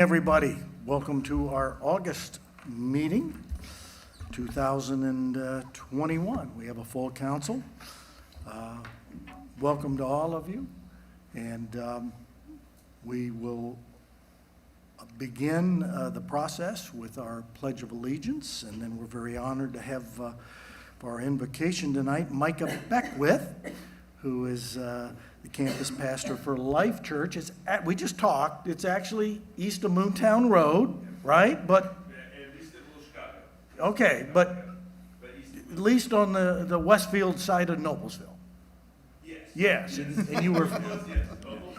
Everybody, welcome to our August meeting, 2021. We have a full council. Welcome to all of you, and we will begin the process with our Pledge of Allegiance, and then we're very honored to have for our invocation tonight Micah Beckwith, who is the campus pastor for Life Church. We just talked. It's actually east of Moontown Road, right? But At least at Little Chicago. okay, but at least on the Westfield side of Noblesville. Yes. Yes, and you were Yes, almost to Westfield.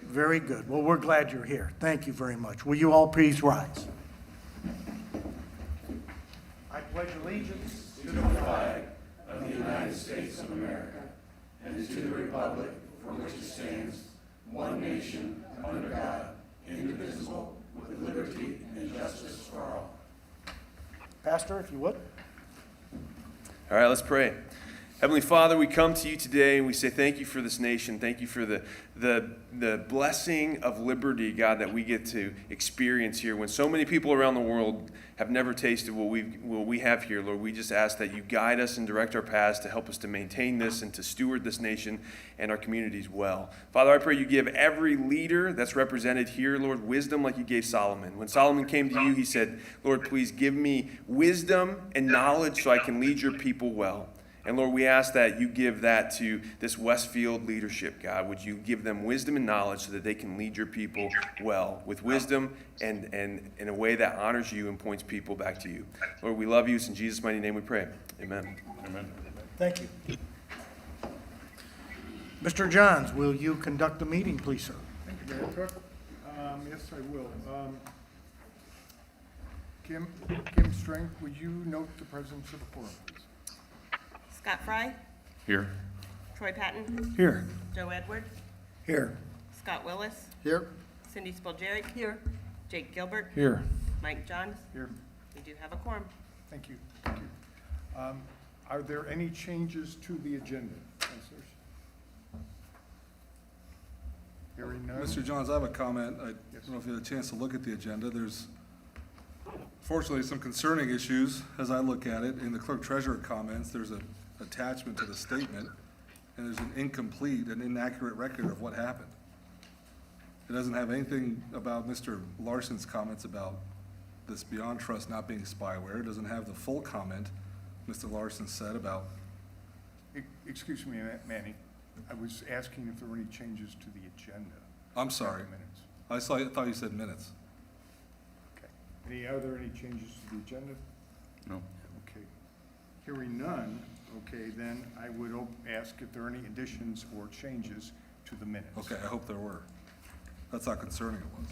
very good. Well, we're glad you're here. Thank you very much. Will you all please rise? I pledge allegiance to the flag of the United States of America and to the republic for which it stands, one nation, under God, indivisible, with liberty and justice for all. Pastor, if you would. All right, let's pray. Heavenly Father, we come to you today and we say thank you for this nation. Thank you for the blessing of liberty, God, that we get to experience here. When so many people around the world have never tasted what we have here, Lord, we just ask that you guide us and direct our paths to help us to maintain this and to steward this nation and our communities well. Father, I pray you give every leader that's represented here, Lord, wisdom like you gave Solomon. When Solomon came to you, he said, Lord, please give me wisdom and knowledge so I can lead your people well. And Lord, we ask that you give that to this Westfield leadership, God. Would you give them wisdom and knowledge so that they can lead your people well, with wisdom and in a way that honors you and points people back to you. Lord, we love you. It's in Jesus' mighty name we pray. Amen. Amen. Thank you. Mr. Johns, will you conduct the meeting, please, sir? Thank you, Mayor Cook. Yes, I will. Kim Strang, would you note the presence of the quorum, please? Scott Fry, Here. Troy Patton, Here. Joe Edward, Here. Scott Willis, Here. Cindy Spilgeric. Here. Jake Gilbert, Here. Mike Johns. Here. We do have a quorum. Thank you. Thank you. Are there any changes to the agenda, councilors? Hearing none. Mr. Johns, I have a comment. I don't know if you had a chance to look at the agenda. There's fortunately some concerning issues as I look at it. In the clerk treasurer comments, there's an attachment to the statement, and there's an incomplete and inaccurate record of what happened. It doesn't have anything about Mr. Larson's comments about this Beyond Trust not being spyware. It doesn't have the full comment Mr. Larson said about. Excuse me, Manny. I was asking if there were any changes to the agenda. I'm sorry. Minutes. I thought you said minutes. Okay. Are there any changes to the agenda? No. Okay. Hearing none, okay, then I would ask if there are any additions or changes to the minutes. Okay, I hope there were. That's how concerning it was.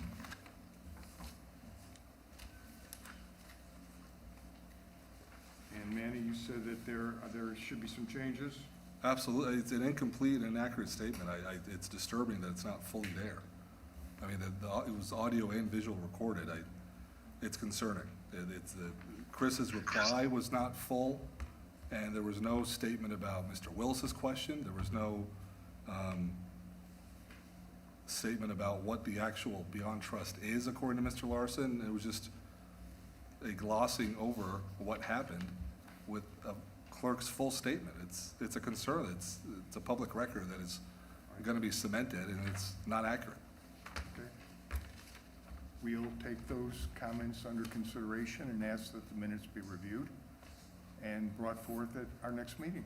And Manny, you said that there should be some changes? Absolutely. It's an incomplete and inaccurate statement. It's disturbing that it's not fully there. I mean, it was audio and visual recorded. It's concerning. Chris's reply was not full, and there was no statement about Mr. Willis's question. There was no statement about what the actual Beyond Trust is, according to Mr. Larson. It was just a glossing over what happened with a clerk's full statement. It's a concern. It's a public record that is going to be cemented, and it's not accurate. Okay. We'll take those comments under consideration and ask that the minutes be reviewed and brought forth at our next meeting.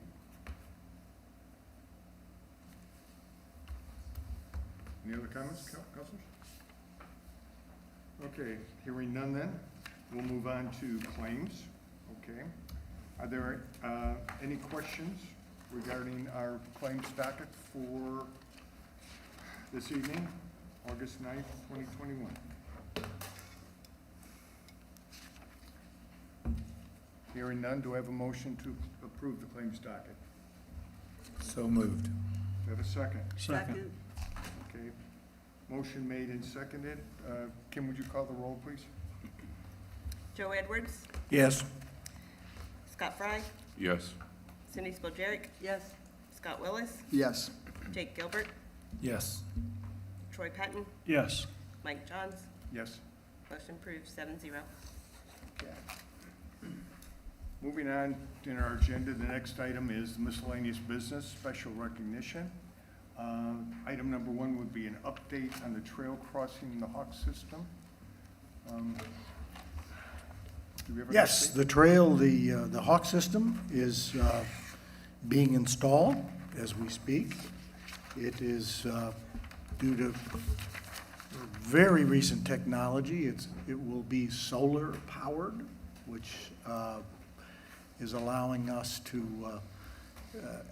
Any other comments, councilors? Okay, hearing none then, we'll move on to claims, okay? Are there any questions regarding our claims docket for this evening, August 9th, 2021? Hearing none, do I have a motion to approve the claims docket? So moved. Do I have a second? Second. Okay, motion made and seconded. Kim, would you call the roll, please? Joe Edwards, Yes. Scott Fry, Yes. Cindy Spilgeric. Yes. Scott Willis, Yes. Jake Gilbert, Yes. Troy Patton, Yes. Mike Johns. Yes. Motion approved, 7-0. Okay. Moving on in our agenda, the next item is miscellaneous business, special recognition. Item number 1 would be an update on the trail crossing in the Hawk system. Do we have an Yes, update? the trail, the Hawk system is being installed as we speak. It is due to very recent technology. It will be solar powered, which is allowing us to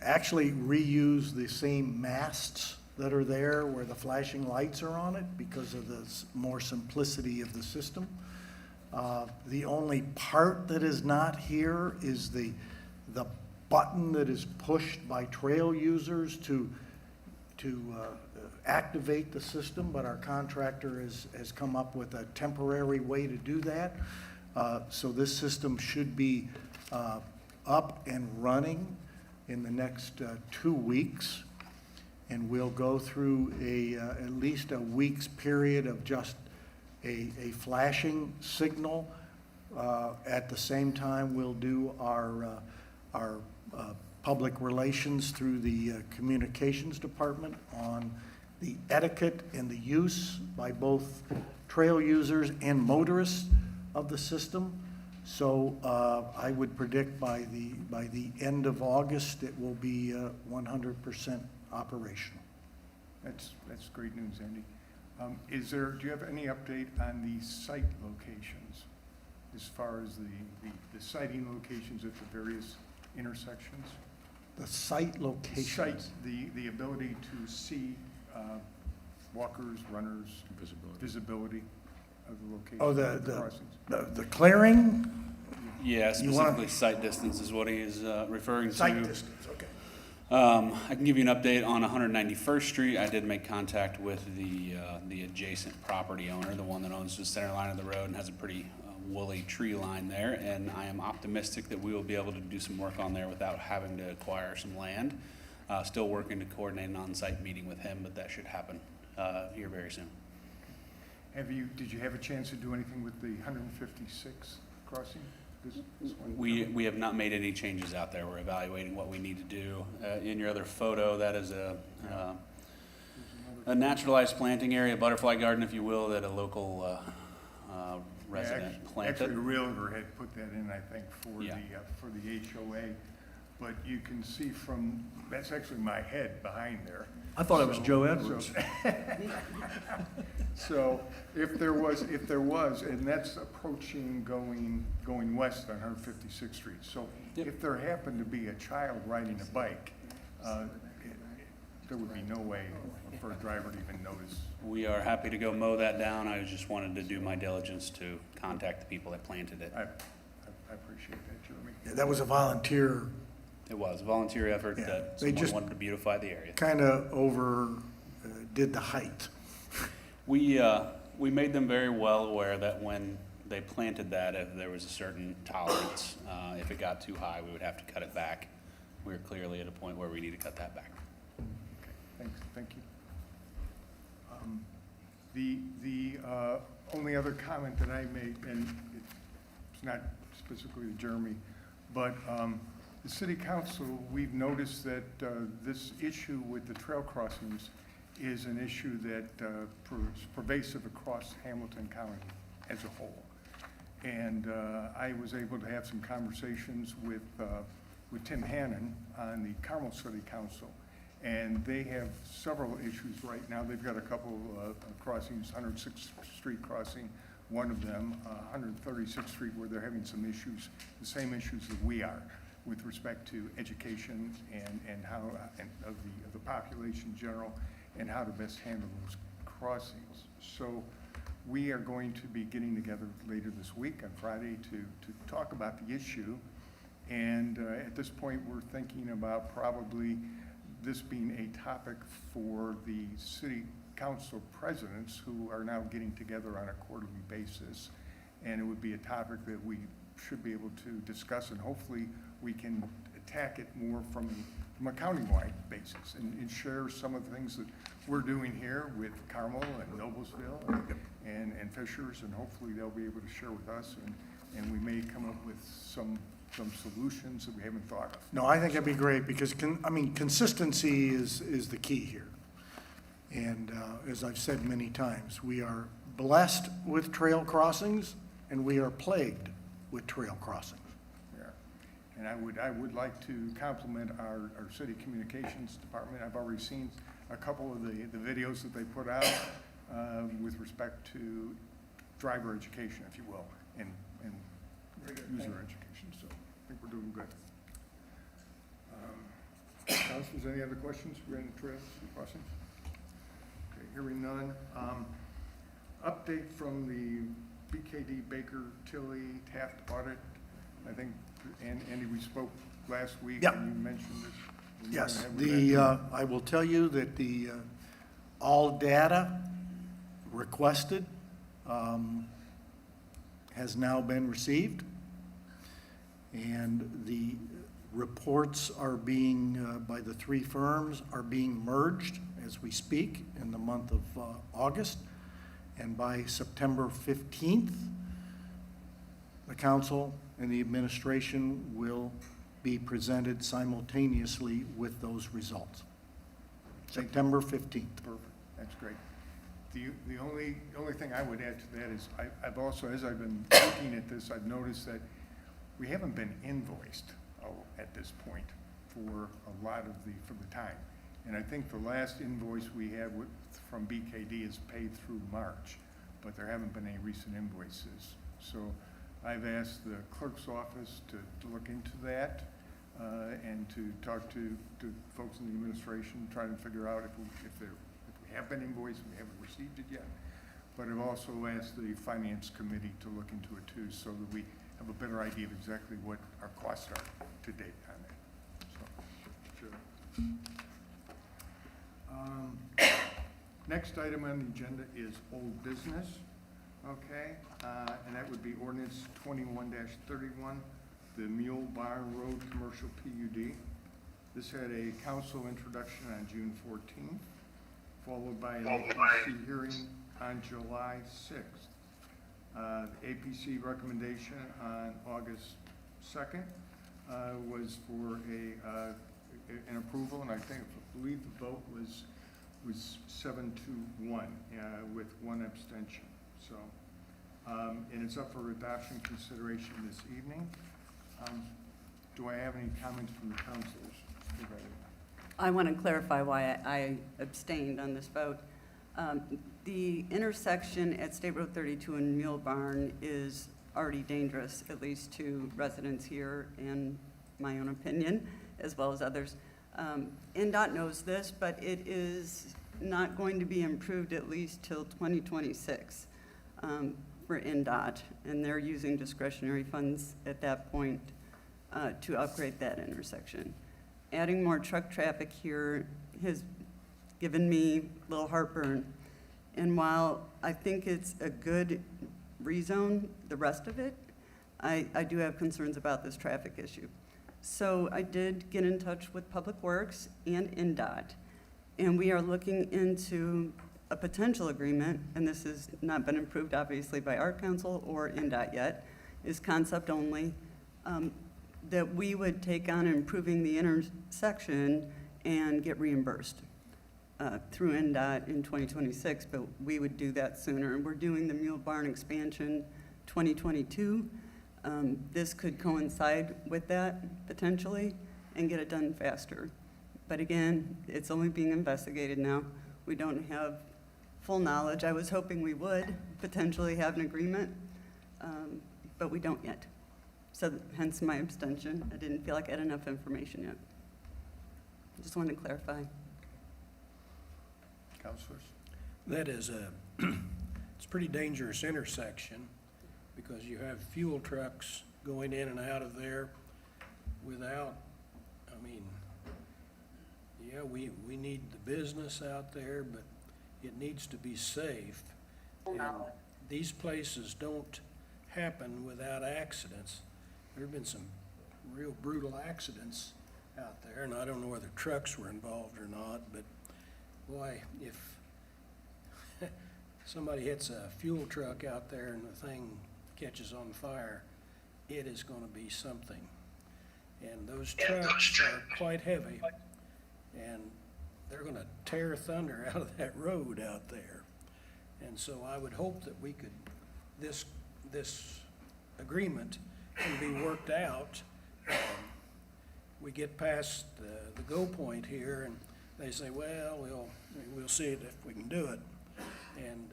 actually reuse the same masts that are there where the flashing lights are on it because of the more simplicity of the system. The only part that is not here is the button that is pushed by trail users to activate the system, but our contractor has come up with a temporary way to do that. So this system should be up and running in the next 2 weeks, and we'll go through at least a week's period of just a flashing signal. At the same time, we'll do our public relations through the communications department on the etiquette and the use by both trail users and motorists of the system. So I would predict by the end of August, it will be 100% operational. That's great news, Andy. Do you have any update on the site locations as far as the sighting locations at the various intersections? The site locations. Sites, the ability to see walkers, runners, visibility of the location. Oh, of the crossings. the clearing, Yeah, You wanna- specifically site distance is what he is referring to. site distance, okay. I can give you an update on 191st Street. I did make contact with the adjacent property owner, the one that owns the center line of the road and has a pretty woolly tree line there. And I am optimistic that we will be able to do some work on there without having to acquire some land. Still working to coordinate an on-site meeting with him, but that should happen here very soon. Did you have a chance to do anything with the 156 crossing? This one? We have not made any changes out there. We're evaluating what we need to do. In your other photo, that is a naturalized planting area, butterfly garden, if you will, that a local resident Actually, planted. the realtor had put that in, I think, for Yeah. the HOA. But you can see that's actually my head behind there. I thought it was So- Joe Edwards. So if there was, and that's approaching going west on 156th Street. So Yep. if there happened to be a child riding a bike, there would be no way for a driver to even notice. We are happy to go mow that down. I just wanted to do my diligence to contact the people that planted it. I appreciate that, Jeremy. That was a volunteer, It was a volunteer effort Yeah, that they someone just- wanted to beautify the area. kind of did the height. We made them very well aware that when they planted that, if there was a certain tolerance, if it got too high, we would have to cut it back. We're clearly at a point where we need to cut that back. Thank you. The only other comment that I made, and it's not specifically to Jeremy, but the city council, we've noticed that this issue with the trail crossings is an issue that is pervasive across Hamilton County as a whole. And I was able to have some conversations with Tim Hannon on the Carmel City Council. And they have several issues right now. They've got a couple of crossings, 106th Street crossing, one of them, 136th Street, where they're having some issues, the same issues that we are with respect to education and how, and of the population in general, and how to best handle those crossings. So we are going to be getting together later this week on Friday to talk about the issue. And at this point, we're thinking about probably this being a topic for the city council presidents who are now getting together on a quarterly basis. And it would be a topic that we should be able to discuss, and hopefully we can attack it more from a county-wide basis and share some of the things that we're doing here with Carmel and Noblesville and fishers, and hopefully they'll be able to share with us, and we may come up with some solutions that we haven't thought of. No, I think that'd be great, because, consistency is the key here. And as I've said many times, we are blessed with trail crossings, and we are plagued with trail crossings. Yeah. And I would like to compliment our city communications department. I've already seen a couple of the videos that they put out with respect to driver education, if you will, and user education, so I think we're doing good. Councilors, any other questions regarding the trails and crossings? Okay, hearing none. Update from the BKD Baker Tilly Taft audit. I think, Andy, we spoke last week. Yeah. And you mentioned this. We're Yes, gonna have that. I will tell you that all data requested has now been received, and the reports are being, by the three firms, are being merged as we speak in the month of August, and by September 15th, the council and the administration will be presented simultaneously with those results. September 15th. Perfect, that's great. The only thing I would add to that is, I've also, as I've been looking at this, I've noticed that we haven't been invoiced at this point for a lot of the time. And I think the last invoice we had from BKD is paid through March, but there haven't been any recent invoices. So I've asked the clerk's office to look into that and to talk to folks in the administration, try to figure out if we have been invoiced, we haven't received it yet. But I've also asked the finance committee to look into it too, so that we have a better idea of exactly what our costs are to date on that. So, sure. Next item on the agenda is old business, okay? And that would be ordinance 21-31, the Mule Barn Road Commercial PUD. This had a council introduction on June 14th, followed by an APC hearing on July 6th. The APC recommendation on August 2nd was for an approval, and I believe the vote was 7-1 with one abstention. So, and it's up for adoption consideration this evening. Do I have any comments from the councilors regarding that? I want to clarify why I abstained on this vote. The intersection at State Road 32 and Mule Barn is already dangerous, at least to residents here and my own opinion, as well as others. NDOT knows this, but it is not going to be improved at least till 2026 for NDOT, and they're using discretionary funds at that point to upgrade that intersection. Adding more truck traffic here has given me a little heartburn. And while I think it's a good rezone, the rest of it, I do have concerns about this traffic issue. So I did get in touch with Public Works and NDOT, and we are looking into a potential agreement, and this has not been approved obviously by our council or NDOT yet, is concept only, that we would take on improving the intersection and get reimbursed through NDOT in 2026, but we would do that sooner. We're doing the Mule Barn expansion 2022. This could coincide with that potentially and get it done faster. But again, it's only being investigated now. We don't have full knowledge. I was hoping we would potentially have an agreement, but we don't yet. So hence my abstention. I didn't feel like I had enough information yet. Just wanted to clarify. Councilors? That is it's a pretty dangerous intersection because you have fuel trucks going in and out of there without, yeah, we need the business out there, but it needs to be safe. And these places don't happen without accidents. There have been some real brutal accidents out there, and I don't know whether trucks were involved or not, but boy, if somebody hits a fuel truck out there and the thing catches on fire, it is gonna be something. And those trucks are quite heavy, and they're gonna tear thunder out of that road out there. And so I would hope that we could, this agreement can be worked out. We get past the go point here, and they say, well, we'll see it if we can do it. And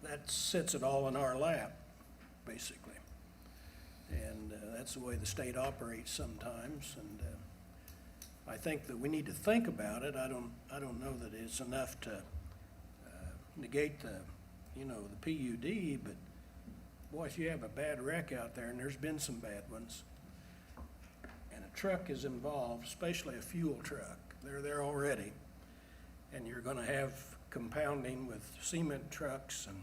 that sits it all in our lap, basically. And that's the way the state operates sometimes, and I think that we need to think about it. I don't know that it's enough to negate the PUD, but boy, if you have a bad wreck out there, and there's been some bad ones, and a truck is involved, especially a fuel truck, they're there already, and you're gonna have compounding with cement trucks, and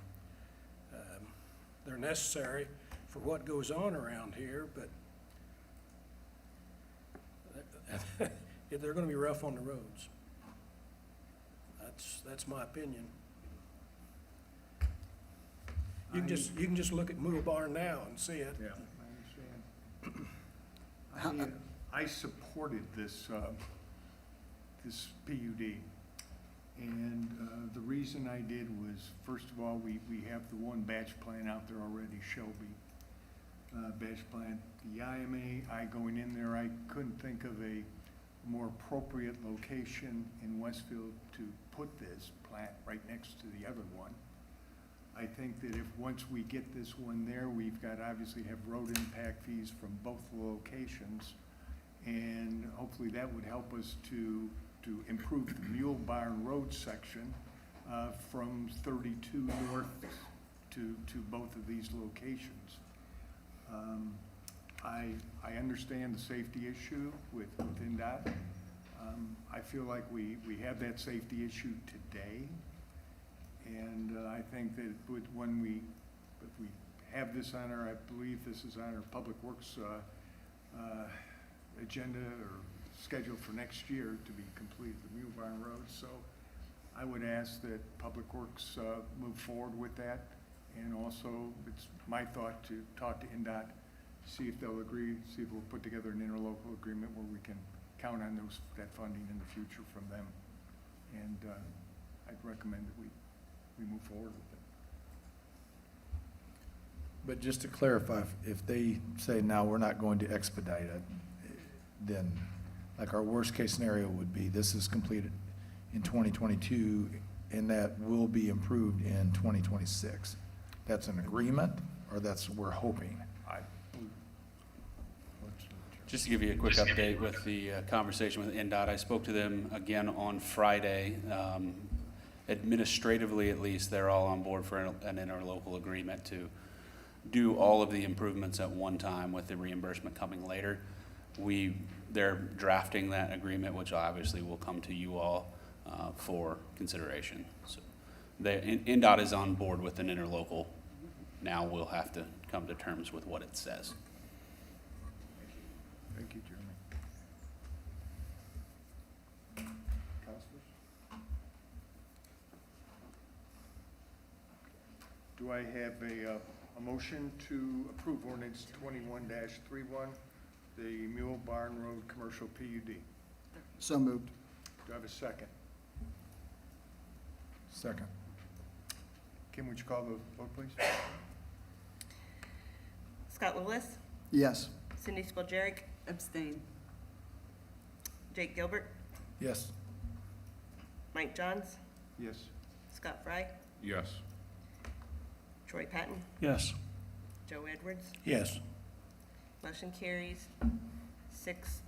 they're necessary for what goes on around here, but they're gonna be rough on the roads. That's my opinion. You can just look at Mule Barn now and see it. Yeah, I understand. I supported this PUD. And the reason I did was, first of all, we have the one batch plant out there already, Shelby batch plant. The IMA, going in there, I couldn't think of a more appropriate location in Westfield to put this plant right next to the other one. I think that if, once we get this one there, we've got, obviously have road impact fees from both locations. And hopefully that would help us to improve the Mule Barn Road section from 32 north to both of these locations. I understand the safety issue with NDOT. I feel like we have that safety issue today. And I think that if we have this on our, I believe this is on our Public Works agenda or scheduled for next year to be completed, the Mule Barn Road. So I would ask that Public Works move forward with that. And also, it's my thought to talk to NDOT, see if they'll agree, see if we'll put together an interlocal agreement where we can count on that funding in the future from them. And I'd recommend that we move forward with it. But just to clarify, if they say, now we're not going to expedite it, then like our worst case scenario would be this is completed in 2022 and that will be improved in 2026. That's an agreement, or we're hoping? Just to give you a quick update with the conversation with NDOT, I spoke to them again on Friday. Administratively, at least, they're all on board for an interlocal agreement to do all of the improvements at one time with the reimbursement coming later. They're drafting that agreement, which obviously will come to you all for consideration. So NDOT is on board with an interlocal. Now we'll have to come to terms with what it says. Thank you, Jeremy. Councilors? Do I have a motion to approve ordinance 21-31, the Mule Barn Road Commercial PUD? So moved. Do I have a second? Second. Kim, would you call the vote, please? Scott Willis, Yes. Cindy Spaljerik, Abstain. Jake Gilbert, Yes. Mike Johns, Yes. Scott Fry, Yes. Troy Patton, Yes. Joe Edwards. Yes. Motion carries 6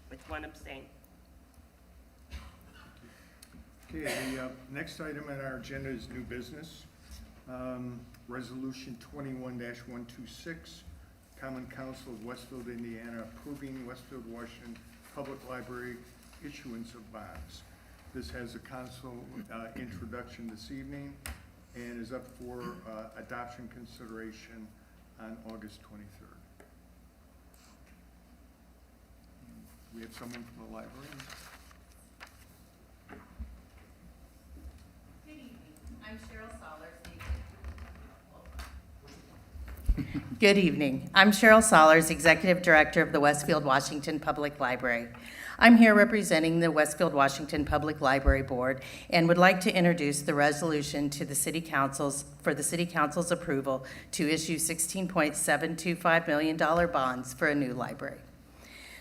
with 1 abstain. Okay, the next item on our agenda is new business. Resolution 21-126, Common Council of Westfield, Indiana, approving Westfield, Washington Public Library issuance of bonds. This has a council introduction this evening and is up for adoption consideration on August 23rd. We have someone from the library? I'm Cheryl Sollers. Good evening. I'm Cheryl Sollers, Executive Director of the Westfield, Washington Public Library. I'm here representing the Westfield, Washington Public Library Board and would like to introduce the resolution to the City Council's approval to issue $16.725 million bonds for a new library.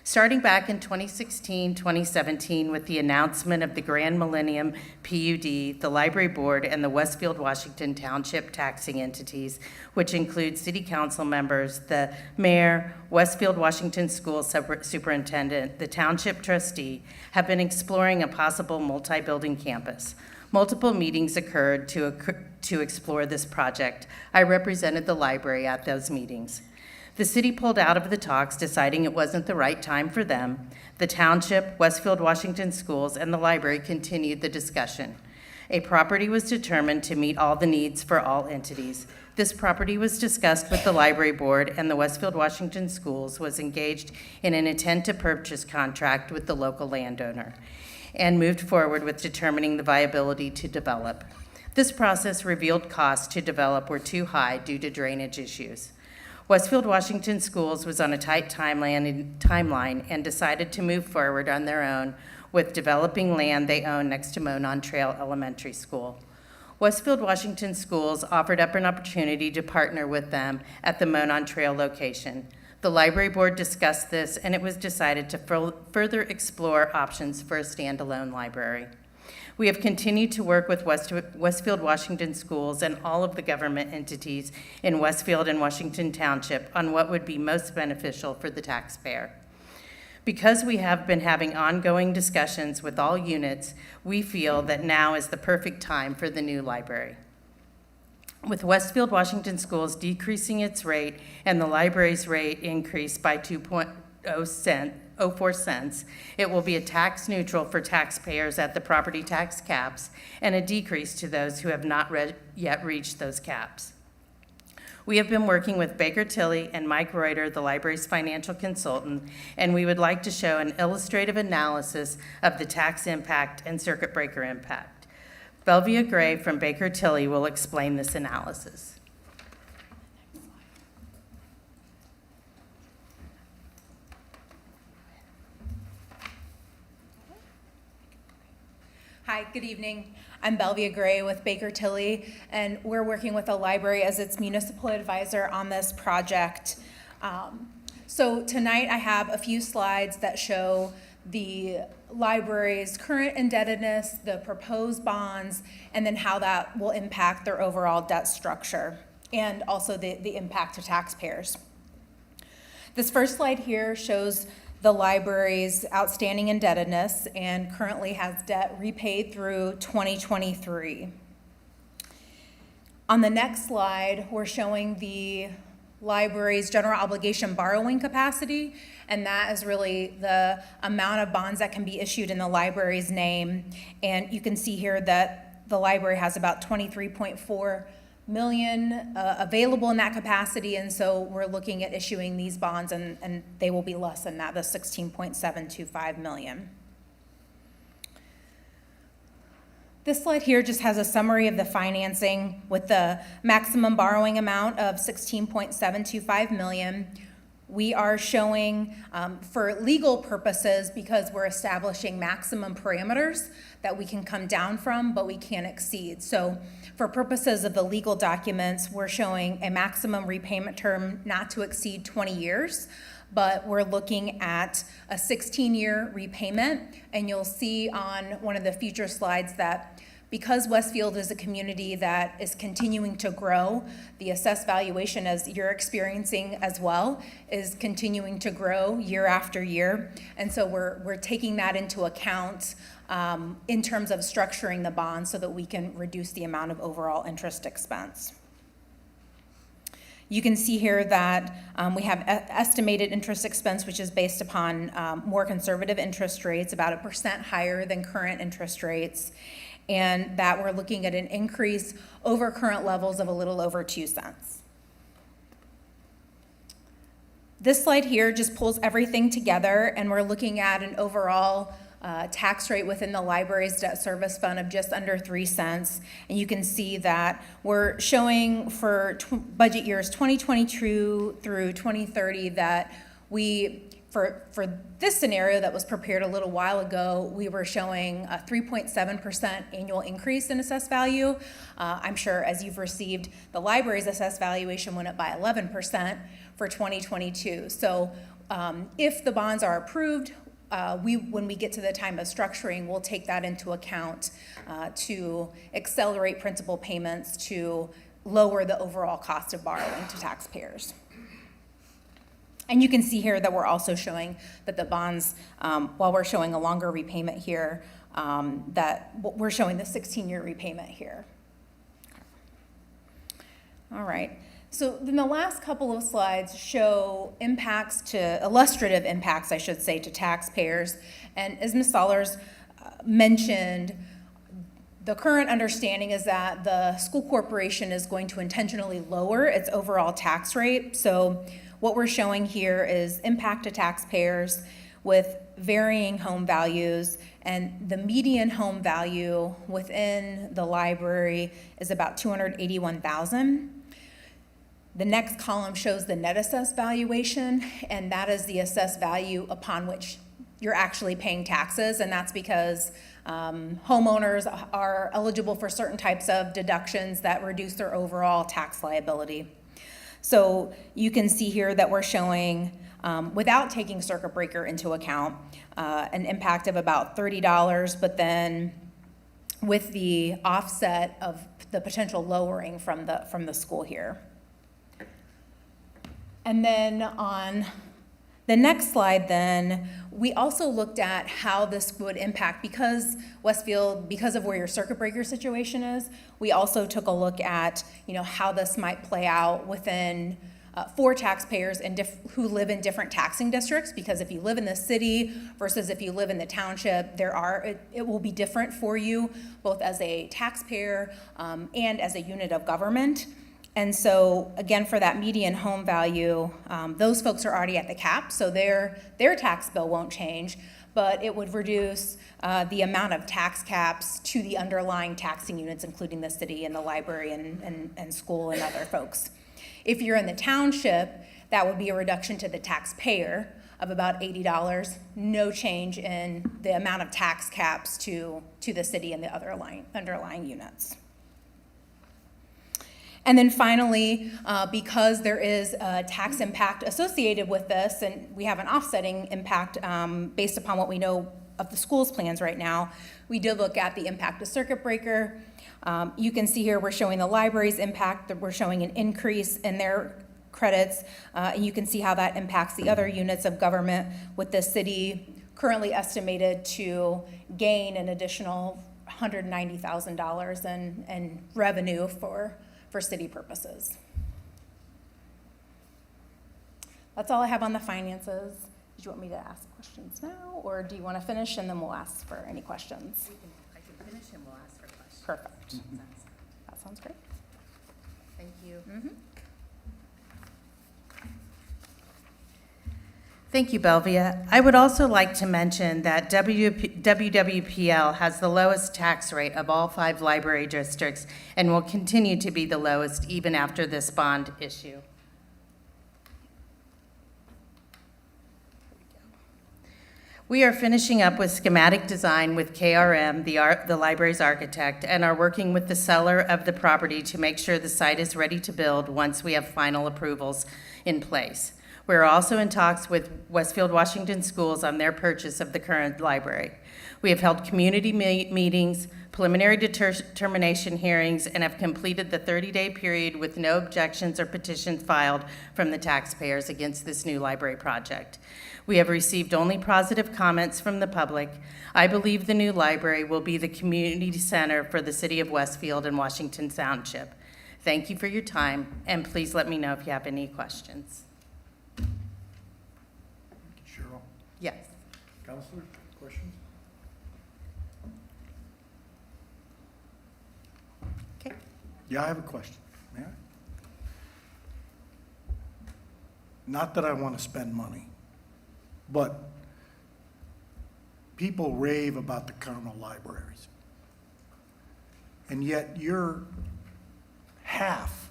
Starting back in 2016-2017 with the announcement of the Grand Millennium PUD, the Library Board and the Westfield, Washington Township taxing entities, which include City Council members, the Mayor, Westfield, Washington School Superintendent, the Township Trustee, have been exploring a possible multi-building campus. Multiple meetings occurred to explore this project. I represented the library at those meetings. The city pulled out of the talks, deciding it wasn't the right time for them. The township, Westfield, Washington Schools, and the library continued the discussion. A property was determined to meet all the needs for all entities. This property was discussed with the library board, and the Westfield, Washington Schools was engaged in an intent to purchase contract with the local landowner and moved forward with determining the viability to develop. This process revealed costs to develop were too high due to drainage issues. Westfield, Washington Schools was on a tight timeline and decided to move forward on their own with developing land they own next to Monon Trail Elementary School. Westfield, Washington Schools offered up an opportunity to partner with them at the Monon Trail location. The library board discussed this, and it was decided to further explore options for a standalone library. We have continued to work with Westfield, Washington Schools and all of the government entities in Westfield and Washington Township on what would be most beneficial for the taxpayer. Because we have been having ongoing discussions with all units, we feel that now is the perfect time for the new library. With Westfield, Washington Schools decreasing its rate and the library's rate increased by 2.04 cents, it will be a tax neutral for taxpayers at the property tax caps and a decrease to those who have not yet reached those caps. We have been working with Baker Tilly and Mike Reuter, the library's financial consultant, and we would like to show an illustrative analysis of the tax impact and circuit breaker impact. Belvia Gray from Baker Tilly will explain this analysis. Hi, good evening. I'm Belvia Gray with Baker Tilly, and we're working with the library as its municipal advisor on this project. So tonight I have a few slides that show the library's current indebtedness, the proposed bonds, and then how that will impact their overall debt structure, and also the impact to taxpayers. This first slide here shows the library's outstanding indebtedness and currently has debt repaid through 2023. On the next slide, we're showing the library's general obligation borrowing capacity, and that is really the amount of bonds that can be issued in the library's name. And you can see here that the library has about 23.4 million available in that capacity, and so we're looking at issuing these bonds, and they will be less than that, the 16.725 million. This slide here just has a summary of the financing with the maximum borrowing amount of 16.725 million. We are showing, for legal purposes, because we're establishing maximum parameters that we can come down from, but we can't exceed. So for purposes of the legal documents, we're showing a maximum repayment term not to exceed 20 years, but we're looking at a 16-year repayment. And you'll see on one of the future slides that because Westfield is a community that is continuing to grow, the assessed valuation, as you're experiencing as well, is continuing to grow year after year. And so we're taking that into account in terms of structuring the bond so that we can reduce the amount of overall interest expense. You can see here that we have estimated interest expense, which is based upon more conservative interest rates, about 1% higher than current interest rates, and that we're looking at an increase over current levels of a little over 2 cents. This slide here just pulls everything together, and we're looking at an overall tax rate within the library's debt service fund of just under 3 cents. And you can see that we're showing for budget years 2022 through 2030 that for this scenario that was prepared a little while ago, we were showing a 3.7% annual increase in assessed value. I'm sure as you've received, the library's assessed valuation went up by 11% for 2022. So if the bonds are approved, when we get to the time of structuring, we'll take that into account to accelerate principal payments to lower the overall cost of borrowing to taxpayers. And you can see here that we're also showing that the bonds, while we're showing a longer repayment here, that we're showing the 16-year repayment here. All right. So then the last couple of slides show illustrative impacts, I should say, to taxpayers. And as Ms. Sollers mentioned, the current understanding is that the school corporation is going to intentionally lower its overall tax rate. So what we're showing here is impact to taxpayers with varying home values, and the median home value within the library is about $281,000. The next column shows the net assessed valuation, and that is the assessed value upon which you're actually paying taxes, and that's because homeowners are eligible for certain types of deductions that reduce their overall tax liability. So you can see here that we're showing, without taking circuit breaker into account, an impact of about $30, but then with the offset of the potential lowering from the school here. And then on the next slide then, we also looked at how this would impact, because Westfield, because of where your circuit breaker situation is, we also took a look at, how this might play out within, for taxpayers who live in different taxing districts, because if you live in the city versus if you live in the township, it will be different for you, both as a taxpayer and as a unit of government. And so, again, for that median home value, those folks are already at the cap, so their tax bill won't change, but it would reduce the amount of tax caps to the underlying taxing units, including the city and the library and school and other folks. If you're in the township, that would be a reduction to the taxpayer of about $80, no change in the amount of tax caps to the city and the underlying units. And then finally, because there is a tax impact associated with this, and we have an offsetting impact based upon what we know of the school's plans right now, we did look at the impact of circuit breaker. You can see here we're showing the library's impact, that we're showing an increase in their credits, and you can see how that impacts the other units of government, with the city currently estimated to gain an additional $190,000 in revenue for city purposes. That's all I have on the finances. Did you want me to ask questions now, or do you want to finish and then we'll ask for any questions? I can finish and we'll ask for questions. Perfect. That sounds great. Thank you. Thank you, Belvia. I would also like to mention that WWPL has the lowest tax rate of all 5 library districts and will continue to be the lowest even after this bond issue. We are finishing up with schematic design with KRM, the library's architect, and are working with the seller of the property to make sure the site is ready to build once we have final approvals in place. We're also in talks with Westfield Washington Schools on their purchase of the current library. We have held community meetings, preliminary determination hearings, and have completed the 30-day period with no objections or petitions filed from the taxpayers against this new library project. We have received only positive comments from the public. I believe the new library will be the community center for the city of Westfield and Washington Township. Thank you for your time, and please let me know if you have any questions. Cheryl? Yes. Counselor, questions? Okay. Yeah, I have a question. May I? Not that I want to spend money, but people rave about the Carmel libraries. And yet you're half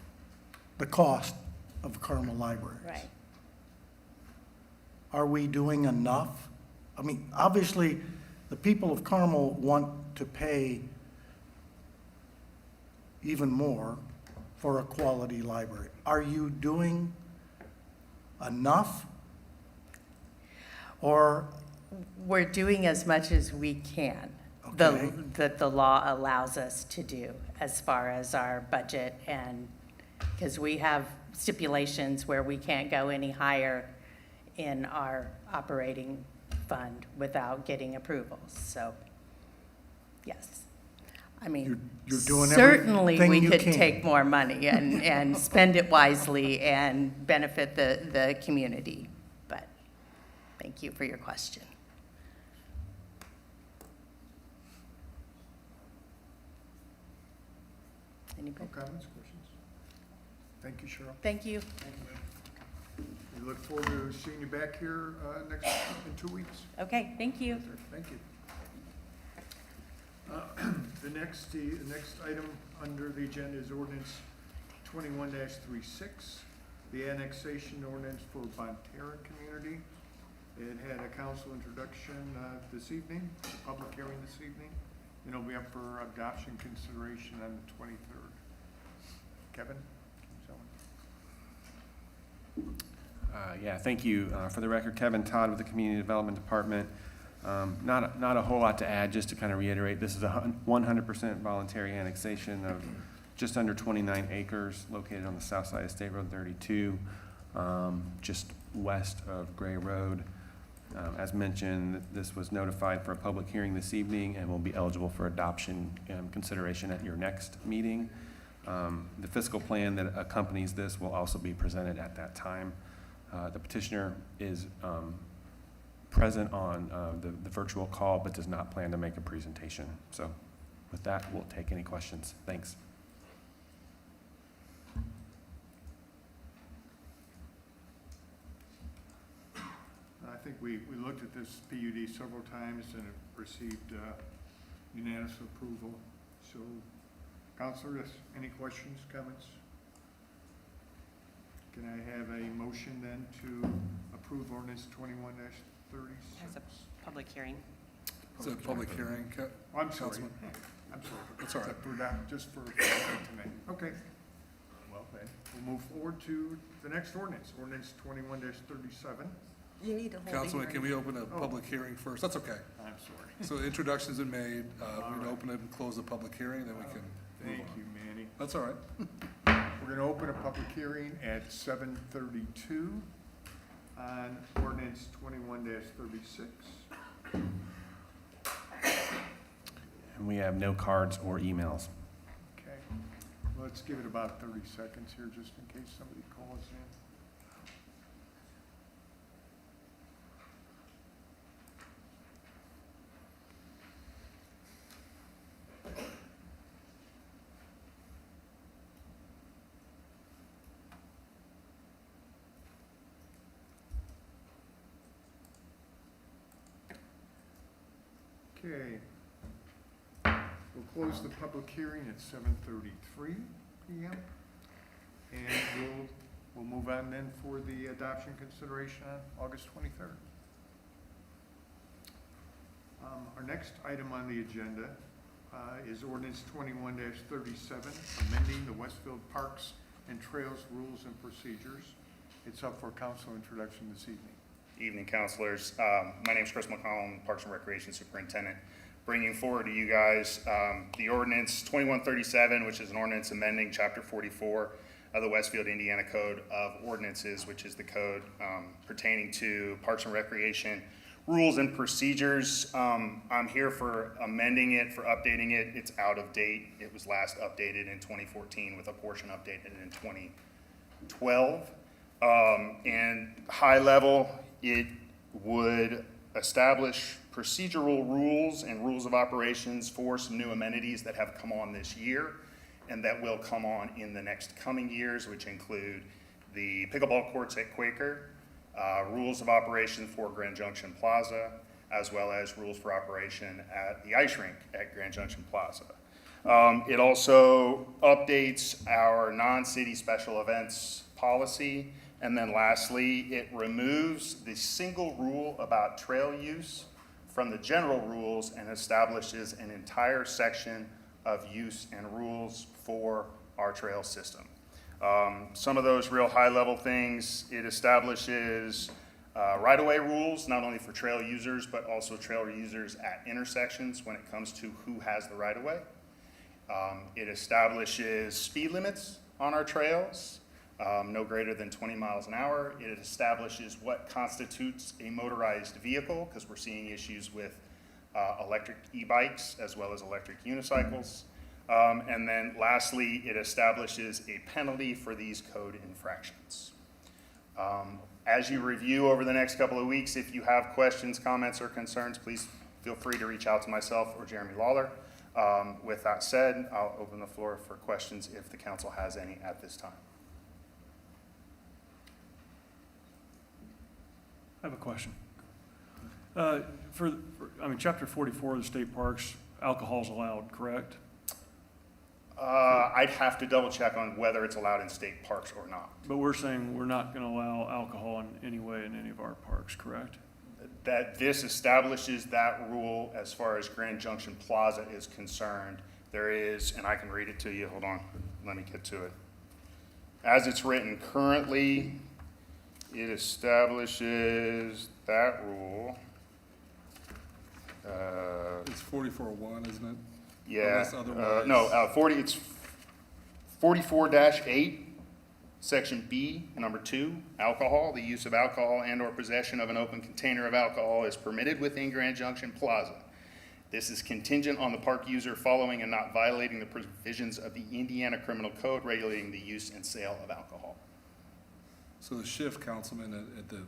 the cost of Carmel libraries. Right. Are we doing enough? I mean, obviously, the people of Carmel want to pay even more for a quality library. Are you doing enough? Or, We're doing as much as we can, Okay. that the law allows us to do as far as our budget, and, because we have stipulations where we can't go any higher in our operating fund without getting approvals, so, yes. I mean, You're doing certainly everything we you could can. take more money and spend it wisely and benefit the community, but thank you for your question. Anybody? No comments, questions? Thank you, Cheryl. Thank you. We look forward to seeing you back here in 2 weeks. Okay, thank you. Thank you. The next item under the agenda is ordinance 21-36, the annexation ordinance for Bonterra community. It had a council introduction this evening, a public hearing this evening, and it'll be up for adoption consideration on the 23rd. Kevin? Yeah, thank you. For the record, Kevin Todd with the Community Development Department. Not a whole lot to add, just to kind of reiterate, this is a 100% voluntary annexation of just under 29 acres located on the south side of State Road 32, just west of Gray Road. As mentioned, this was notified for a public hearing this evening and will be eligible for adoption consideration at your next meeting. The fiscal plan that accompanies this will also be presented at that time. The petitioner is present on the virtual call, but does not plan to make a presentation. So with that, we'll take any questions. Thanks. I think we looked at this PUD several times and it received unanimous approval. So, Counselor, any questions, comments? Can I have a motion then to approve ordinance 21-36? As a public hearing. It's a public hearing. I'm sorry. Councilman. I'm sorry. That's all right. For that, just for tonight. Okay. Well, then, we'll move forward to the next ordinance, ordinance 21-37. You need to hold a Councilman, can hearing. we open a public hearing first? That's okay. I'm sorry. So introduction's been made. All We're gonna right. open it and close the public hearing, then we can move Thank on. you, Manny. That's all right. We're gonna open a public hearing at 7:32 on ordinance 21-36. And we have no cards or emails. Okay, let's give it about 30 seconds here, just in case somebody calls in. Okay. We'll close the public hearing at 7:33 PM. And we'll move on then for the adoption consideration on August 23rd. Our next item on the agenda is ordinance 21-37, amending the Westfield Parks and Trails Rules and Procedures. It's up for council introduction this evening. Evening, councilors. My name is Chris McCollum, Parks and Recreation Superintendent. Bringing forward to you guys the ordinance 2137, which is an ordinance amending Chapter 44 of the Westfield, Indiana Code of Ordinances, which is the code pertaining to Parks and Recreation rules and procedures. I'm here for amending it, for updating it. It's out of date. It was last updated in 2014 with a portion updated in 2012. And high level, it would establish procedural rules and rules of operations for some new amenities that have come on this year and that will come on in the next coming years, which include the pickleball courts at Quaker, rules of operation for Grand Junction Plaza, as well as rules for operation at the ice rink at Grand Junction Plaza. It also updates our non-city special events policy. And then lastly, it removes the single rule about trail use from the general rules and establishes an entire section of use and rules for our trail system. Some of those real high-level things, it establishes right-of-way rules, not only for trail users, but also trail users at intersections when it comes to who has the right-of-way. It establishes speed limits on our trails, no greater than 20 miles an hour. It establishes what constitutes a motorized vehicle, because we're seeing issues with electric e-bikes as well as electric unicycles. And then lastly, it establishes a penalty for these code infractions. As you review over the next couple of weeks, if you have questions, comments, or concerns, please feel free to reach out to myself or Jeremy Lawler. With that said, I'll open the floor for questions if the council has any at this time. I have a question. Chapter 44 of the state parks, alcohol's allowed, correct? I'd have to double check on whether it's allowed in state parks or not. But we're saying we're not going to allow alcohol in any way in any of our parks, correct? That this establishes that rule as far as Grand Junction Plaza is concerned. There is, and I can read it to you, hold on, let me get to it. As it's written currently, it establishes that rule. It's 44-1, isn't it? Yeah, Unless otherwise- it's 44-8, Section B, number 2, alcohol. The use of alcohol and or possession of an open container of alcohol is permitted within Grand Junction Plaza. This is contingent on the park user following and not violating the provisions of the Indiana Criminal Code regulating the use and sale of alcohol. So the shift, Councilman, at the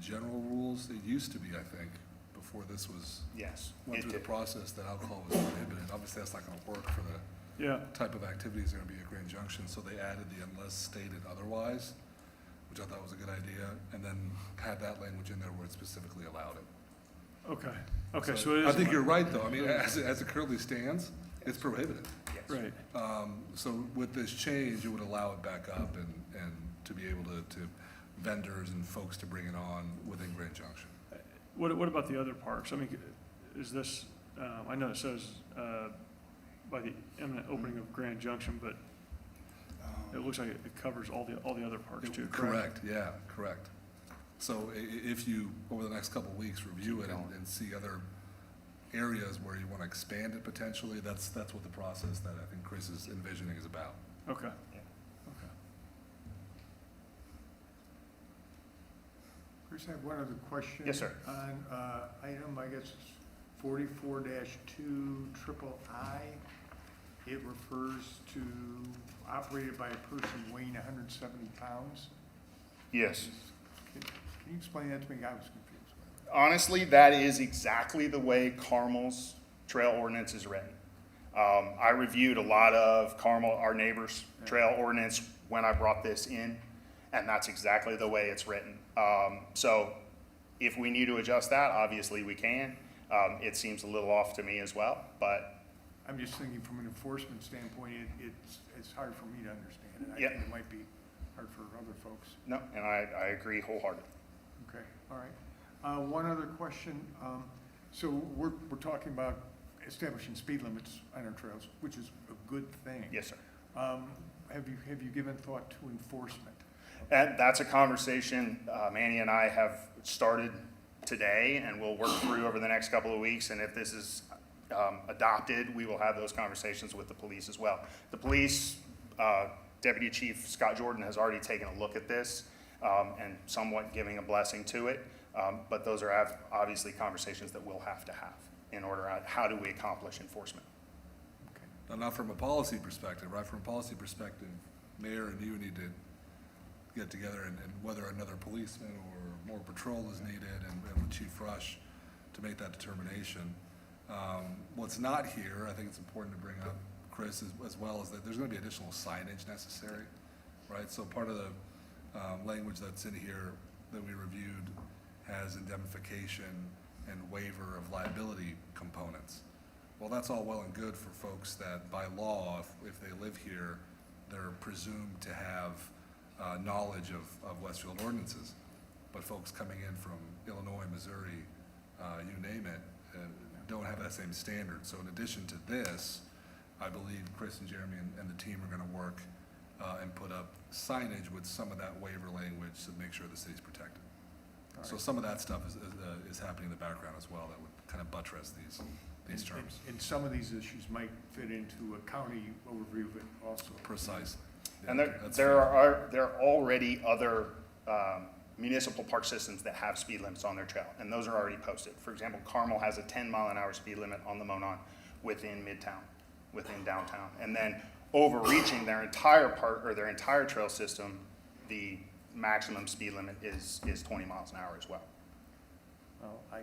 general rules, it used to be, I think, before this was, Yes, went it through the did. process, that alcohol was prohibited. Obviously, that's not gonna work for the Yeah, type of activities that are gonna be at Grand Junction, so they added the unless stated otherwise, which I thought was a good idea, and then had that language in there where it specifically allowed it. okay. Okay, so it is. I think you're right, though. I mean, as it currently stands, it's prohibited. Yes. Right. So with this change, it would allow it back up and to be able to vendors and folks to bring it on within Grand Junction. What about the other parks? I mean, is this, I know it says by the imminent opening of Grand Junction, but it looks like it covers all the other parks too, correct? Correct, yeah, correct. So if you, over the next couple of weeks, review it and see other areas where you want to expand it potentially, that's what the process that I think Chris is envisioning is about. Okay. Yeah. Okay. Chris, I have one other question. Yes, sir. On item, I guess, 44-2 triple I, it refers to operated by a person weighing 170 pounds. Yes. Can you explain that to me? I was confused. Honestly, that is exactly the way Carmel's trail ordinance is written. I reviewed a lot of Carmel, our neighbors' trail ordinance when I brought this in, and that's exactly the way it's written. So if we need to adjust that, obviously we can. It seems a little off to me as well, but I'm just thinking from an enforcement standpoint, it's hard for me to understand it. I Yeah. think it might be hard for other folks. no, and I agree wholeheartedly. Okay, all right. One other question. So we're talking about establishing speed limits on our trails, which is a good thing. Yes, sir. Have you given thought to enforcement? And that's a conversation Manny and I have started today, and we'll work through over the next couple of weeks. And if this is adopted, we will have those conversations with the police as well. The police, Deputy Chief Scott Jordan has already taken a look at this and somewhat giving a blessing to it. But those are obviously conversations that we'll have to have in order on how do we accomplish enforcement. Now, not from a policy perspective, right? From a policy perspective, Mayor and you need to get together and whether another policeman or more patrol is needed and with Chief Rush to make that determination. What's not here, I think it's important to bring up, Chris, as well, is that there's gonna be additional signage necessary, right? So part of the language that's in here that we reviewed has indemnification and waiver of liability components. Well, that's all well and good for folks that by law, if they live here, they're presumed to have knowledge of Westfield ordinances. But folks coming in from Illinois, Missouri, you name it, don't have that same standard. So in addition to this, I believe Chris and Jeremy and the team are gonna work and put up signage with some of that waiver language to make sure the city's protected. So some of that stuff is happening in the background as well that would kind of buttress these terms. And some of these issues might fit into a county overview of it also. Precisely. And Yeah, there, that's there fair. are already other municipal park systems that have speed limits on their trail, and those are already posted. For example, Carmel has a 10-mile-an-hour speed limit on the Monon within Midtown, within downtown. And then overreaching their entire park, or their entire trail system, the maximum speed limit is 20 miles an hour as well. Well, I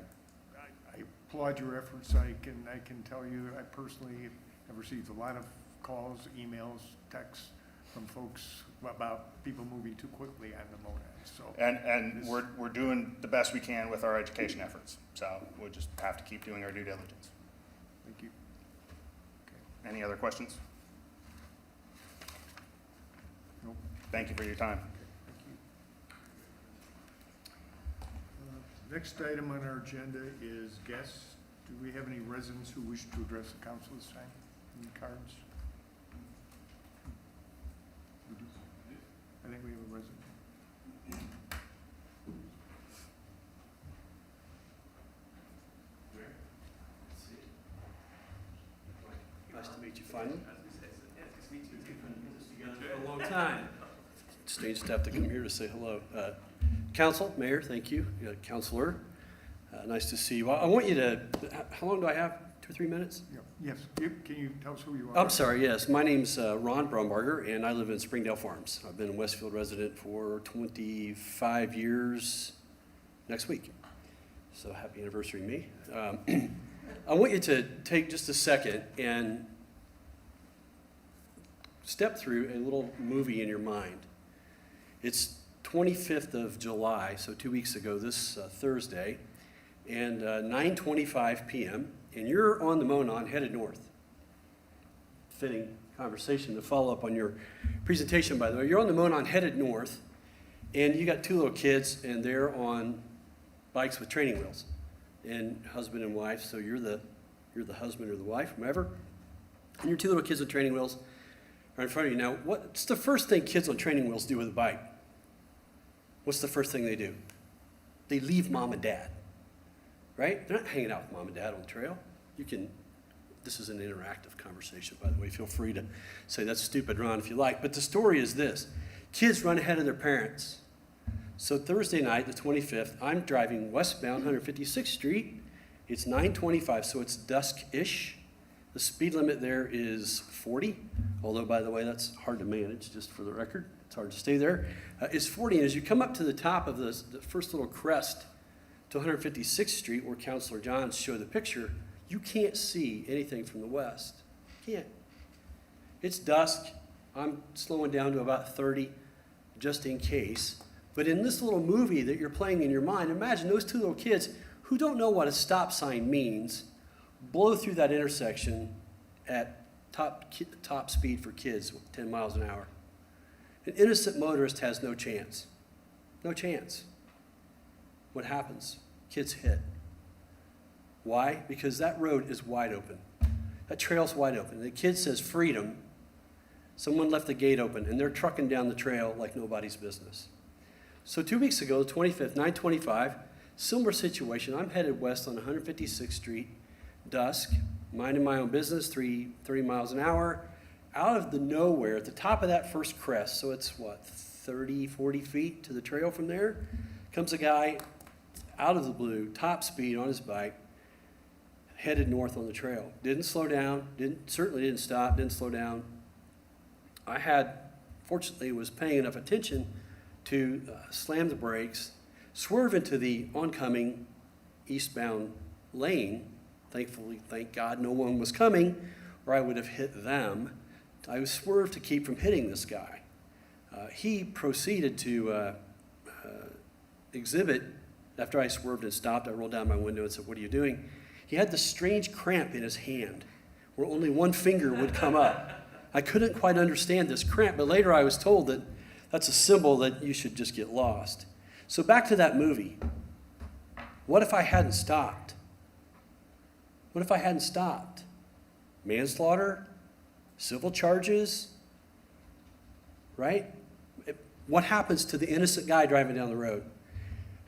applaud your efforts. I can tell you, I personally have received a lot of calls, emails, texts from folks about people moving too quickly on the Monon, so. And we're doing the best we can with our education efforts, so we'll just have to keep doing our due diligence. Thank you. Any other questions? Nope. Thank you for your time. Next item on our agenda is guests. Do we have any residents who wish to address the council this time? Any cards? We do? I think we have a resident. Nice to meet you finally. Nice to meet you. We've been together for a long time. Strange to have to come here to say hello. Council, Mayor, thank you. Councilor, nice to see you. I want you to, how long do I have? 2 or 3 minutes? Yes, can you tell us who you are? I'm sorry, yes. My name's Ron Brombarger, and I live in Springdale Farms. I've been a Westfield resident for 25 years next week. So happy anniversary, me. I want you to take just a second and step through a little movie in your mind. It's 25th of July, so 2 weeks ago this Thursday, and 9:25 p.m., and you're on the Monon headed north. Fitting conversation to follow up on your presentation, by the way. You're on the Monon headed north, and you got 2 little kids, and they're on bikes with training wheels, and husband and wife, so you're the husband or the wife, whomever, and your 2 little kids with training wheels are in front of you. Now, what's the first thing kids on training wheels do with a bike? What's the first thing they do? They leave mom and dad, right? They're not hanging out with mom and dad on the trail. This is an interactive conversation, by the way. Feel free to say that's stupid, Ron, if you like. But the story is this. Kids run ahead of their parents. So Thursday night, the 25th, I'm driving westbound 156th Street. It's 9:25, so it's dusk-ish. The speed limit there is 40, although, by the way, that's hard to manage, just for the record. It's hard to stay there. It's 40, and as you come up to the top of the first little crest to 156th Street, where Councilor Johns showed the picture, you can't see anything from the west. Can't. It's dusk. I'm slowing down to about 30, just in case. But in this little movie that you're playing in your mind, imagine those 2 little kids who don't know what a stop sign means blow through that intersection at top speed for kids, 10 miles an hour. An innocent motorist has no chance. No chance. What happens? Kids hit. Why? Because that road is wide open. That trail's wide open. The kid says freedom. Someone left the gate open, and they're trucking down the trail like nobody's business. So 2 weeks ago, the 25th, 9:25, similar situation. I'm headed west on 156th Street, dusk, minding my own business, 30 miles an hour. Out of the nowhere, at the top of that first crest, so it's 30, 40 feet to the trail from there, comes a guy out of the blue, top speed on his bike, headed north on the trail. Didn't slow down, certainly didn't stop, didn't slow down. Fortunately, was paying enough attention to slam the brakes, swerve into the oncoming eastbound lane. Thankfully, thank God, no one was coming, or I would have hit them. I was swerved to keep from hitting this guy. He proceeded to exhibit After I swerved and stopped, I rolled down my window and said, "What are you doing?" He had this strange cramp in his hand where only one finger would come up. I couldn't quite understand this cramp, but later I was told that that's a symbol that you should just get lost. So back to that movie. What if I hadn't stopped? What if I hadn't stopped? Manslaughter? Civil charges? Right? What happens to the innocent guy driving down the road?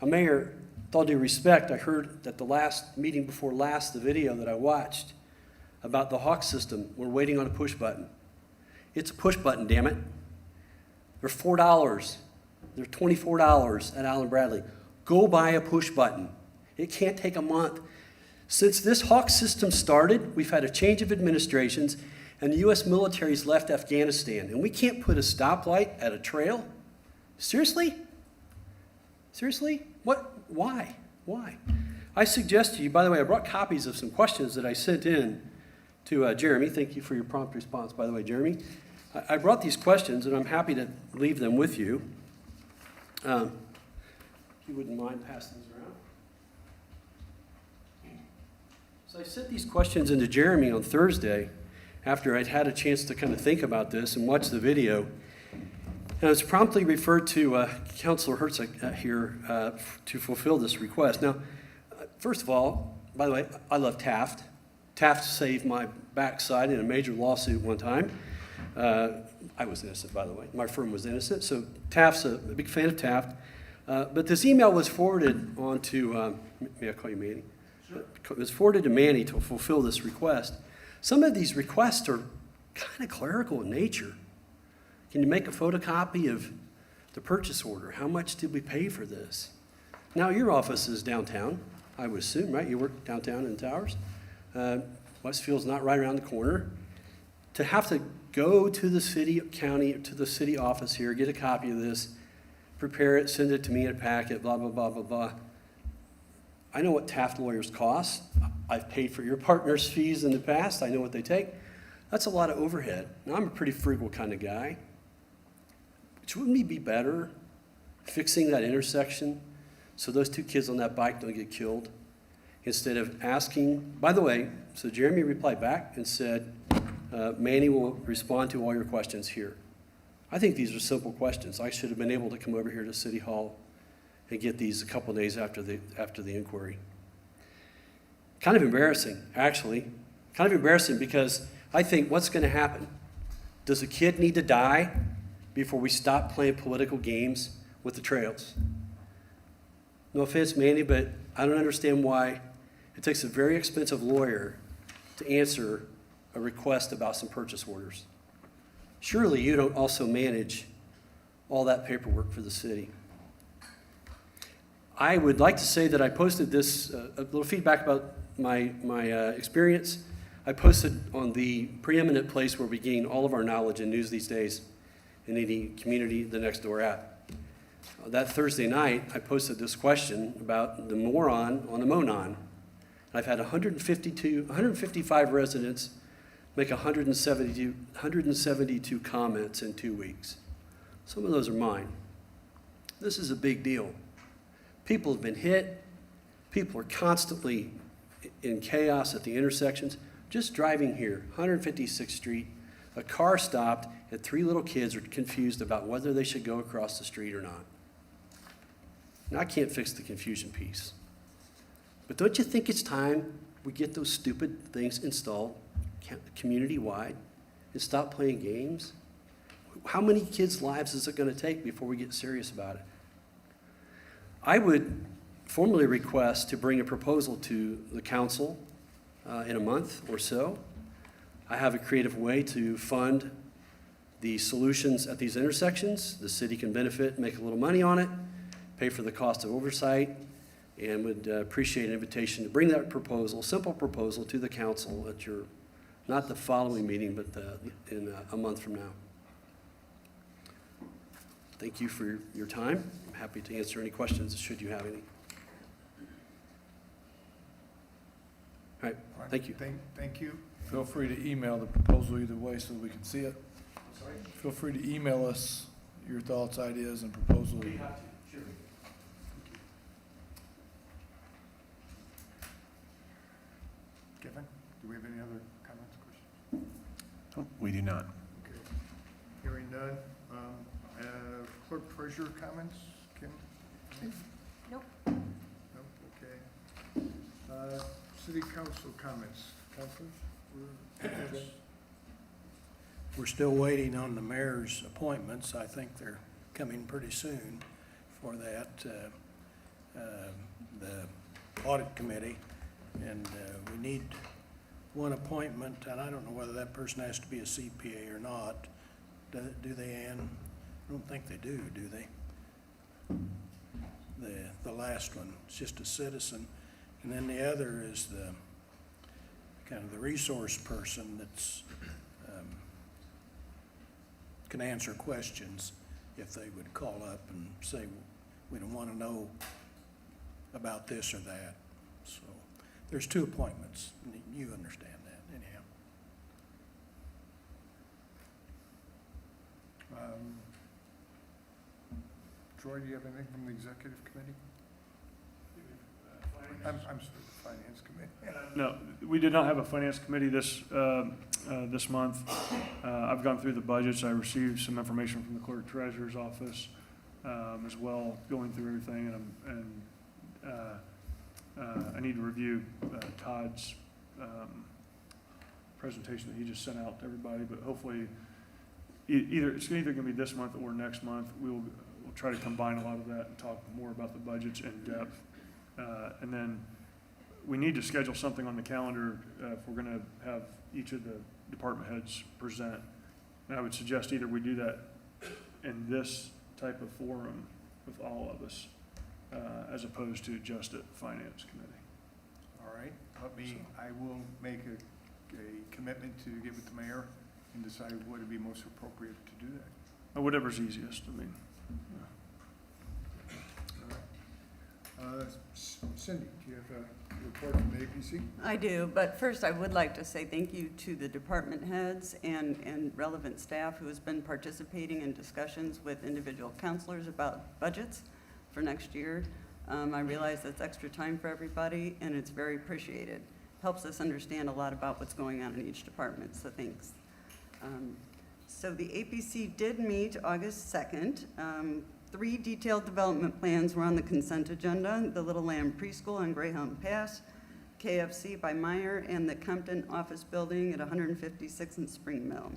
Mayor, with all due respect, I heard at the last meeting before last, the video that I watched about the Hawk system, we're waiting on a push button. It's a push button, damn it. They're $4. They're $24 at Allen Bradley. Go buy a push button. It can't take a month. Since this Hawk system started, we've had a change of administrations, and the U.S. military's left Afghanistan, and we can't put a stoplight at a trail? Seriously? Seriously? What? Why? Why? I suggest to you, by the way, I brought copies of some questions that I sent in to Jeremy. Thank you for your prompt response, by the way, Jeremy. I brought these questions, and I'm happy to leave them with you. If you wouldn't mind passing these around. So I sent these questions into Jeremy on Thursday after I'd had a chance to kind of think about this and watch the video. And I was promptly referred to Councilor Herzog here to fulfill this request. Now, first of all, by the way, I love Taft. Taft saved my backside in a major lawsuit one time. I was innocent, by the way. My firm was innocent. So Taft's a big fan of Taft. But this email was forwarded on to, may I call you Manny? Sure. It was forwarded to Manny to fulfill this request. Some of these requests are kind of clerical in nature. Can you make a photocopy of the purchase order? How much did we pay for this? Now, your office is downtown, I would assume, right? You work downtown in Towers. Westfield's not right around the corner. To have to go to the city, county, to the city office here, get a copy of this, prepare it, send it to me in a packet, blah, blah, blah, blah, blah. I know what Taft lawyers cost. I've paid for your partner's fees in the past. I know what they take. That's a lot of overhead. Now, I'm a pretty frugal kind of guy. Which wouldn't it be better fixing that intersection so those two kids on that bike don't get killed instead of asking? By the way, so Jeremy replied back and said, Manny will respond to all your questions here. I think these are simple questions. I should have been able to come over here to City Hall and get these a couple days after the inquiry. Kind of embarrassing, actually. Kind of embarrassing because I think what's going to happen? Does a kid need to die before we stop playing political games with the trails? No offense, Manny, but I don't understand why it takes a very expensive lawyer to answer a request about some purchase orders. Surely you don't also manage all that paperwork for the city. I would like to say that I posted this, a little feedback about my experience. I posted on the preeminent place where we gain all of our knowledge and news these days in any community the next door app. That Thursday night, I posted this question about the moron on the Monon. I've had 155 residents make 172 comments in 2 weeks. Some of those are mine. This is a big deal. People have been hit. People are constantly in chaos at the intersections. Just driving here, 156th Street, a car stopped and 3 little kids are confused about whether they should go across the street or not. Now, I can't fix the confusion piece. But don't you think it's time we get those stupid things installed community-wide and stop playing games? How many kids' lives is it going to take before we get serious about it? I would formally request to bring a proposal to the council in a month or so. I have a creative way to fund the solutions at these intersections. The city can benefit, make a little money on it, pay for the cost of oversight, and would appreciate an invitation to bring that proposal, simple proposal, to the council at your, not the following meeting, but in a month from now. Thank you for your time. I'm happy to answer any questions, should you have any. All right, thank you. Thank you. Feel free to email the proposal either way so that we can see it. Sorry? Feel free to email us your thoughts, ideas, and proposals. We have to, sure. Kevin, do we have any other comments, questions? Oh, we do not. Okay. Hearing none. Clerk treasurer comments, Kim? Nope. Nope, okay. City council comments, councilors? We're still waiting on the mayor's appointments. I think they're coming pretty soon for that, the audit committee. And we need one appointment, and I don't know whether that person has to be a CPA or not. Do they, Ann? I don't think they do they? The last one, it's just a citizen. And then the other is the, kind of the resource person that's, can answer questions if they would call up and say, we don't want to know about this or that. So there's two appointments. You understand that anyhow. Troy, do you have anything from the executive committee? I'm sorry, the finance committee. No, we did not have a finance committee this month. I've gone through the budgets. I received some information from the clerk treasurer's office as well, going through everything, and I need to review Todd's presentation that he just sent out to everybody, but hopefully it's either going to be this month or next month. We'll try to combine a lot of that and talk more about the budgets in depth. And then we need to schedule something on the calendar if we're going to have each of the department heads present. And I would suggest either we do that in this type of forum with all of us, as opposed to just at Finance Committee. All right, I will make a commitment to get with the mayor and decide what would be most appropriate to do that. Or whatever's easiest, I mean. All right. Cindy, do you have a report from the APC? I do, but first I would like to say thank you to the department heads and relevant staff who has been participating in discussions with individual counselors about budgets for next year. I realize that's extra time for everybody, and it's very appreciated. Helps us understand a lot about what's going on in each department, so thanks. So the APC did meet August 2nd. 3 detailed development plans were on the consent agenda: the Little Lamb Preschool on Greyhound Pass, KFC by Meyer, and the Compton office building at 156 and Spring Mill.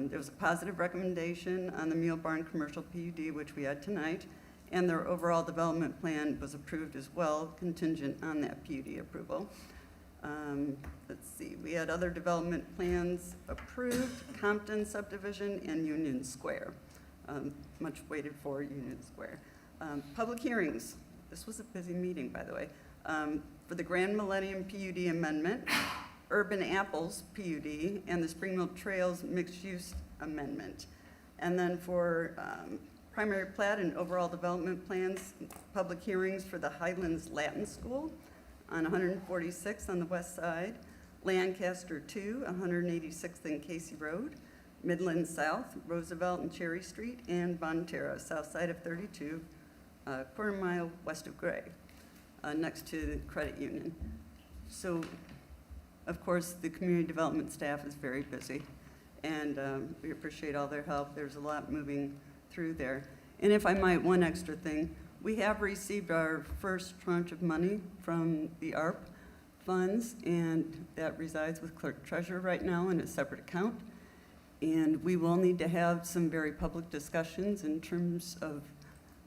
There was a positive recommendation on the Mule Barn Commercial PUD, which we had tonight, and their overall development plan was approved as well, contingent on that PUD approval. Let's see, we had other development plans approved: Compton subdivision and Union Square. Much waited for Union Square. Public hearings. This was a busy meeting, by the way. For the Grand Millennium PUD amendment, Urban Apples PUD, and the Spring Mill Trails mixed-use amendment. And then for primary plat and overall development plans, public hearings for the Highlands Latin School on 146th on the west side, Lancaster 2, 186th and Casey Road, Midland South, Roosevelt and Cherry Street, and Bonterra, south side of 32, quarter mile west of Gray, next to the credit union. So, of course, the community development staff is very busy, and we appreciate all their help. There's a lot moving through there. And if I might, one extra thing, we have received our first tranche of money from the ARP funds, and that resides with clerk treasurer right now in a separate account. And we will need to have some very public discussions in terms of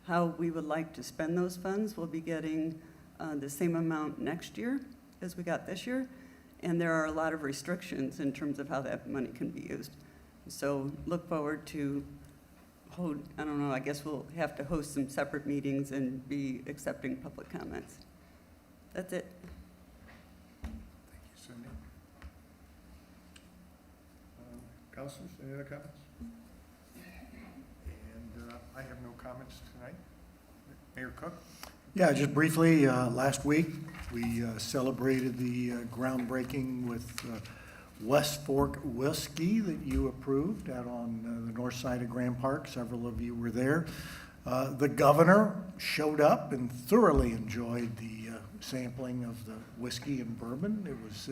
how we would like to spend those funds. We'll be getting the same amount next year as we got this year, and there are a lot of restrictions in terms of how that money can be used. So look forward to, I don't know, I guess we'll have to host some separate meetings and be accepting public comments. That's it. Thank you, Cindy. Councilors, any other comments? And I have no comments tonight. Mayor Cook? Yeah, just briefly, last week, we celebrated the groundbreaking with West Fork Whiskey that you approved out on the north side of Grand Park. Several of you were there. The governor showed up and thoroughly enjoyed the sampling of the whiskey and bourbon. It was,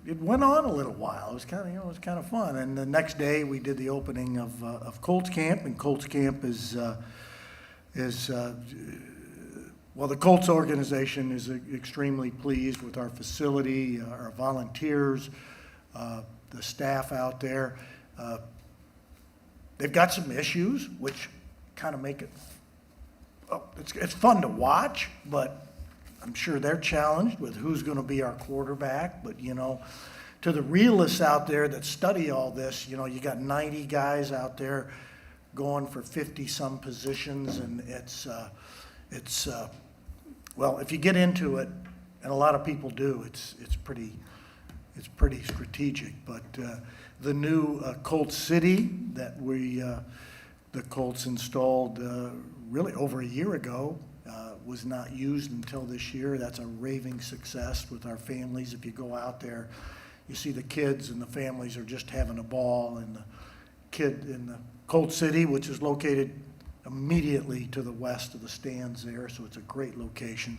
it went on a little while. It was kind of, it was kind of fun. And the next day, we did the opening of Colts Camp, and Colts Camp is well, the Colts organization is extremely pleased with our facility, our volunteers, the staff out there. They've got some issues, which kind of make it, well, it's fun to watch, but I'm sure they're challenged with who's going to be our quarterback. But, you know, to the realists out there that study all this, you know, you got 90 guys out there going for 50-some positions, and well, if you get into it, and a lot of people do, it's pretty strategic. But the new Colt City that the Colts installed really over a year ago was not used until this year. That's a raving success with our families. If you go out there, you see the kids and the families are just having a ball. And the kid in the Colt City, which is located immediately to the west of the stands there, so it's a great location.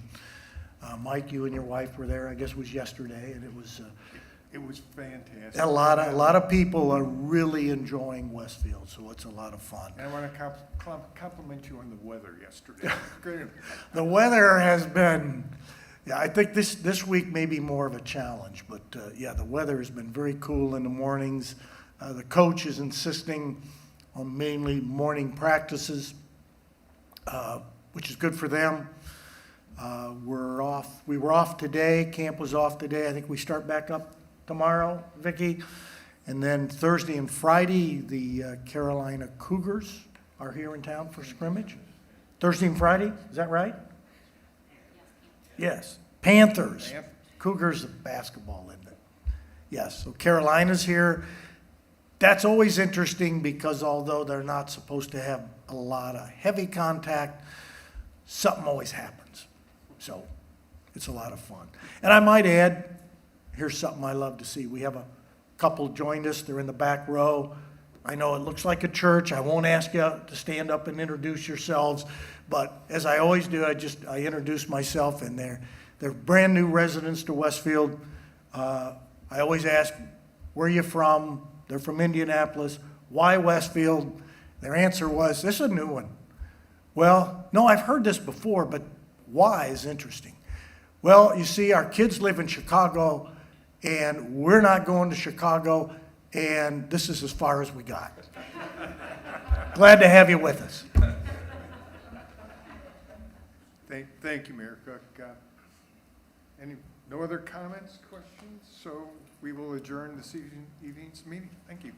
Mike, you and your wife were there, I guess it was yesterday, and it was fantastic. a lot of people are really enjoying Westfield, so it's a lot of fun. And I want to compliment you on the weather yesterday. Good. The weather has been, yeah, I think this week may be more of a challenge, but yeah, the weather has been very cool in the mornings. The coach is insisting on mainly morning practices, which is good for them. We were off today. Camp was off today. I think we start back up tomorrow, Vicki. And then Thursday and Friday, the Carolina Cougars are here in town for scrimmage. Thursday and Friday, is that right? Yes. Panthers. Cougars of basketball, isn't it? Yes, so Carolina's here. That's always interesting because although they're not supposed to have a lot of heavy contact, something always happens. So it's a lot of fun. And I might add, here's something I love to see. We have a couple joined us. They're in the back row. I know it looks like a church. I won't ask you to stand up and introduce yourselves, but as I always do, I introduce myself, and they're brand new residents to Westfield. I always ask, where are you from? They're from Indianapolis. Why Westfield? Their answer was, this is a new one. Well, no, I've heard this before, but why is interesting. Well, you see, our kids live in Chicago, and we're not going to Chicago, and this is as far as we got. Glad to have you with us. Thank you, Mayor Cook. No other comments, questions? So we will adjourn this evening's meeting. Thank you.